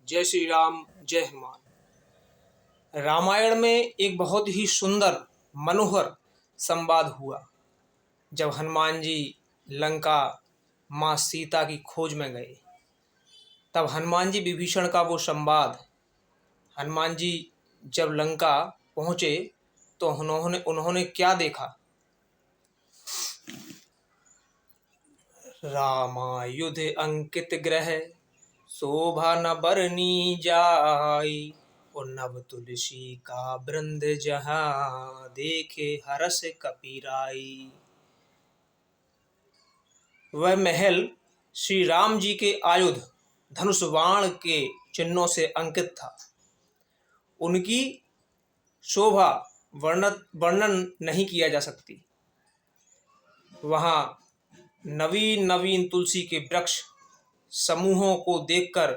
जय श्री राम, जय हनुमान। रामायण में एक बहुत ही सुंदर मनोहर संवाद हुआ जब हनुमान जी लंका माँ सीता की खोज में गए। तब हनुमान जी विभीषण का वो संवाद, हनुमान जी जब लंका पहुँचे तो उन्होंने क्या देखा। रामायुध अंकित ग्रह शोभा न बरनी जाई, और नव तुलसी का वृंद जहाँ देखे हरस कपीराई। वह महल श्री राम जी के आयुध धनुष बाण के चिन्हों से अंकित था। उनकी शोभा वर्णन नहीं किया जा सकती। वहाँ नवीन नवीन तुलसी के वृक्ष समूहों को देखकर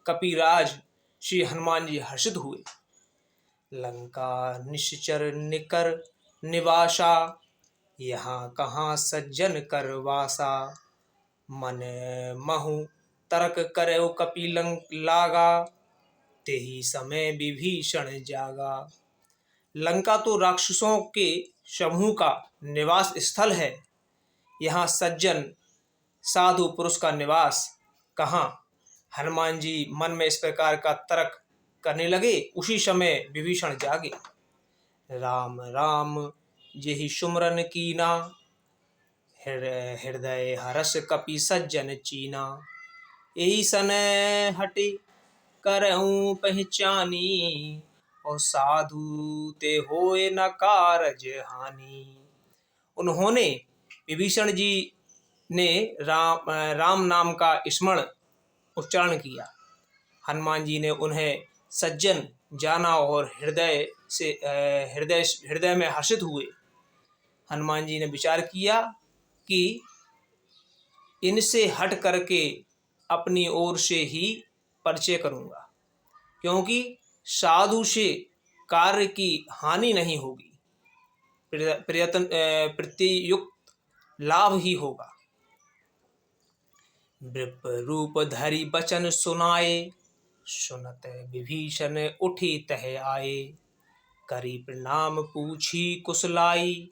कपिराज श्री हनुमान जी हर्षित हुए। लंका निश्चर निकर निवासा, यहाँ कहाँ सज्जन कर वासा। मन महु तर्क करौ कपिलंक लागा, तेहि समय विभीषण जागा। लंका तो राक्षसों के समूह का निवास स्थल है, यहाँ सज्जन साधु पुरुष का निवास कहाँ। हनुमान जी मन में इस प्रकार का तर्क करने लगे। उसी समय विभीषण जागे। राम राम जेहि सुमरन कीना, हृदय हरस कपि सज्जन चीना। यही सने हटि करऊं पहचानी, और साधु ते होए न कारज हानि। उन्होंने विभीषण जी ने राम नाम का स्मरण उच्चारण किया। हनुमान जी ने उन्हें सज्जन जाना और हृदय में हर्षित हुए। हनुमान जी ने विचार किया कि इनसे हट करके अपनी ओर से ही परिचय करूंगा, क्योंकि साधु से कार्य की हानि नहीं होगी, प्रतियुक्त लाभ ही होगा। नृप रूप धरि बचन सुनाए, सुनत विभीषण उठी तह आए। करी प्रणाम पूछी कुशलाई,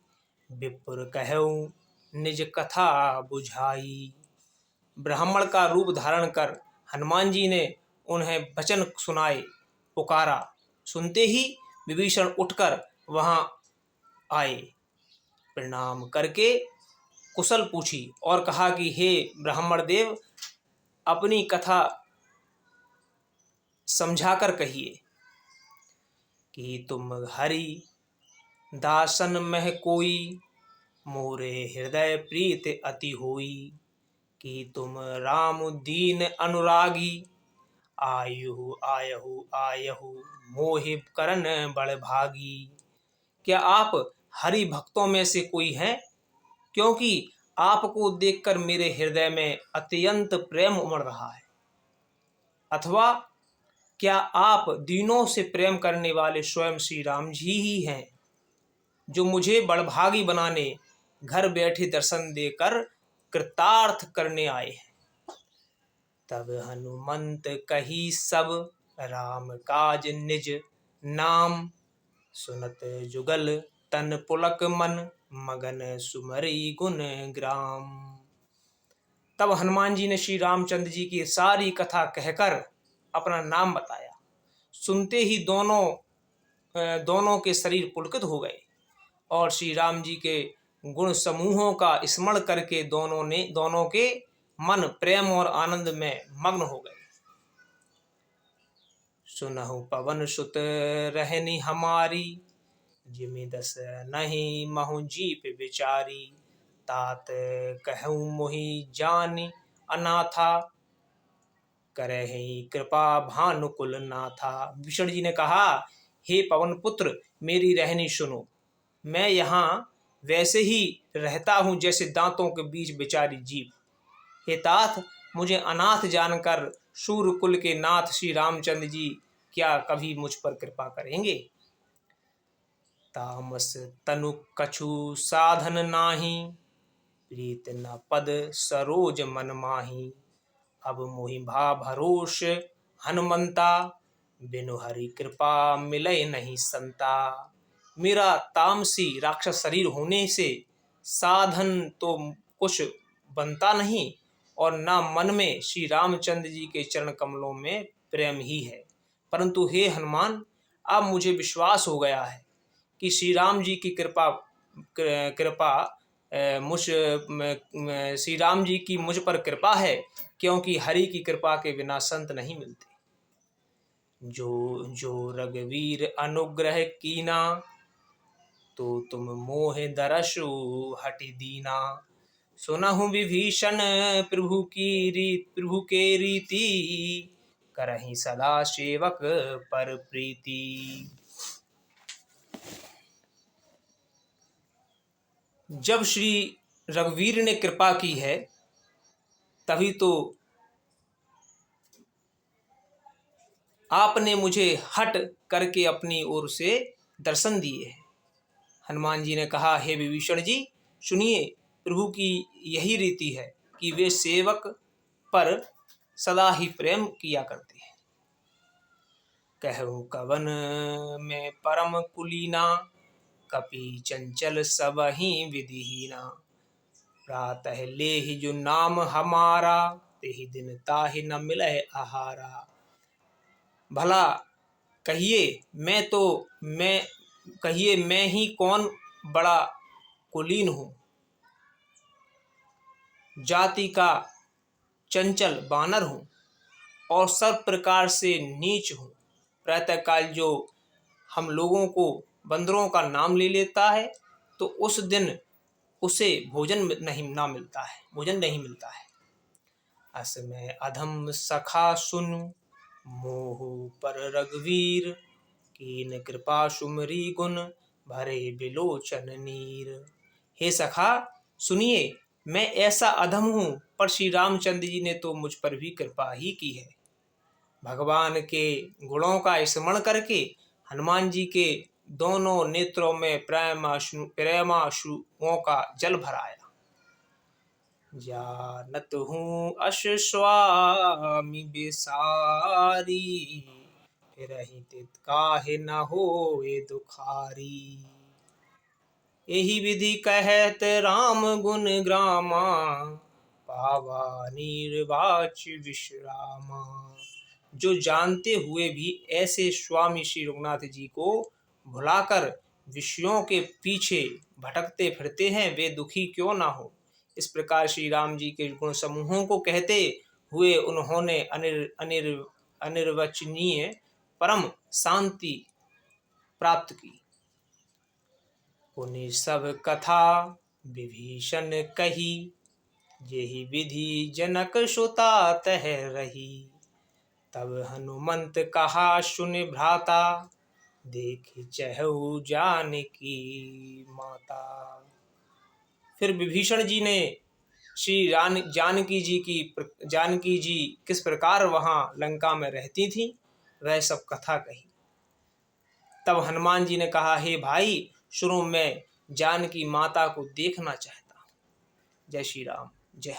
विपुर कहऊं निज कथा बुझाई। ब्राह्मण का रूप धारण कर हनुमान जी ने उन्हें वचन सुनाए, पुकारा। सुनते ही विभीषण उठकर वहां आए, प्रणाम करके कुशल पूछी और कहा कि हे ब्राह्मण देव, अपनी कथा समझाकर कहिए कि तुम हरि दासन मह कोई, मोरे हृदय प्रीत अति होई। कि तुम राम दीन अनुरागी, आयु आयहु आयहु मोहि करन बड़ भागी। क्या आप हरि भक्तों में से कोई हैं? क्योंकि आपको देखकर मेरे हृदय में अत्यंत प्रेम उमड़ रहा है। अथवा क्या आप दीनों से प्रेम करने वाले स्वयं श्री राम जी ही हैं, जो मुझे बड़भागी बनाने घर बैठे दर्शन देकर कृतार्थ करने आए हैं। तब हनुमंत कही सब, राम काज निज नाम। सुनत जुगल तन पुलक मन, मगन सुमरी गुण ग्राम। तब हनुमान जी ने श्री रामचंद्र जी की सारी कथा कहकर अपना नाम बताया। सुनते ही दोनों के शरीर पुलकित हो गए और श्री राम जी के गुण समूहों का स्मरण करके दोनों के मन प्रेम और आनंद में मग्न हो गए। सुनहु पवन सुत रहनी हमारी, जिमि दस नहीं महु जीप विचारी। तात कहूँ मोहि जानि अनाथा, करहि कृपा भानुकुल नाथा। विभीषण जी ने कहा, हे पवन पुत्र, मेरी रहनी सुनो। मैं यहाँ वैसे ही रहता हूँ जैसे दांतों के बीच बिचारी जीभ। हे तात, मुझे अनाथ जानकर सूर्यकुल के नाथ श्री रामचंद्र जी क्या कभी मुझ पर कृपा करेंगे? तामस तनु कछु साधन नाही, प्रीत न पद सरोज मन माही। अब मोहि भा भरोस हनुमंता, बिनु हरि कृपा मिले नहीं संता। मेरा तामसी राक्षस शरीर होने से साधन तो कुछ बनता नहीं, और ना मन में श्री रामचंद्र जी के चरण कमलों में प्रेम ही है। परंतु हे हनुमान, अब मुझे विश्वास हो गया है कि श्री राम जी की कृपा श्री राम जी की मुझ पर कृपा है, क्योंकि हरि की कृपा के बिना संत नहीं मिलते। जो जो रघुवीर अनुग्रह कीना, तो तुम मोह दरसु हटि दीना। सुनहु विभीषण प्रभु के रीति, करहि सदा सेवक पर प्रीति। जब श्री रघुवीर ने कृपा की है, तभी तो आपने मुझे हट करके अपनी ओर से दर्शन दिए हैं। हनुमान जी ने कहा, हे विभीषण जी, सुनिए, प्रभु की यही रीति है कि वे सेवक पर सदा ही प्रेम किया करते हैं। कहूँ कवन में परम कुलीना, कपि चंचल सबहि विधिहीना। प्रातः लेहि जो नाम हमारा, तेहि दिन ताहि न मिलहि आहारा। भला कहिए मैं ही कौन बड़ा कुलीन हूँ, जाति का चंचल बानर हूँ, और सब प्रकार से नीच हूँ। प्रातःकाल जो हम लोगों को बंदरों का नाम ले लेता है, तो उस दिन उसे भोजन नहीं मिलता है। अस में अधम सखा सुन, मोह पर रघुवीर। कीन कृपा सुमरी गुण, भरे बिलोचन नीर। हे सखा, सुनिए, मैं ऐसा अधम हूँ, पर श्री रामचंद्र जी ने तो मुझ पर भी कृपा ही की है। भगवान के गुणों का स्मरण करके हनुमान जी के दोनों नेत्रों में प्रेमाश्रुओं का जल भर आया। जानत हूँ अस स्वामी बिसारी, फिरहि तित काहे न होए दुखारी। यही विधि कहत राम गुण ग्रामा, पावा निर्वाच विश्रामा। जो जानते हुए भी ऐसे स्वामी श्री रघुनाथ जी को भुलाकर विषयों के पीछे भटकते फिरते हैं, वे दुखी क्यों ना हो। इस प्रकार श्री राम जी के गुण समूहों को कहते हुए उन्होंने अनिर्वचनीय परम शांति प्राप्त की। पुनि सब कथा विभीषण कही, जेहि विधि जनक सुता तह रही। तब हनुमंत कहा सुन भ्राता, देखि चहु जानकी माता। फिर विभीषण जी ने श्री जानकी जी किस प्रकार वहां लंका में रहती थी, वह सब कथा कही। तब हनुमान जी ने कहा, हे भाई सुनो, मैं जानकी माता को देखना चाहता हूं। जय श्री राम, जय।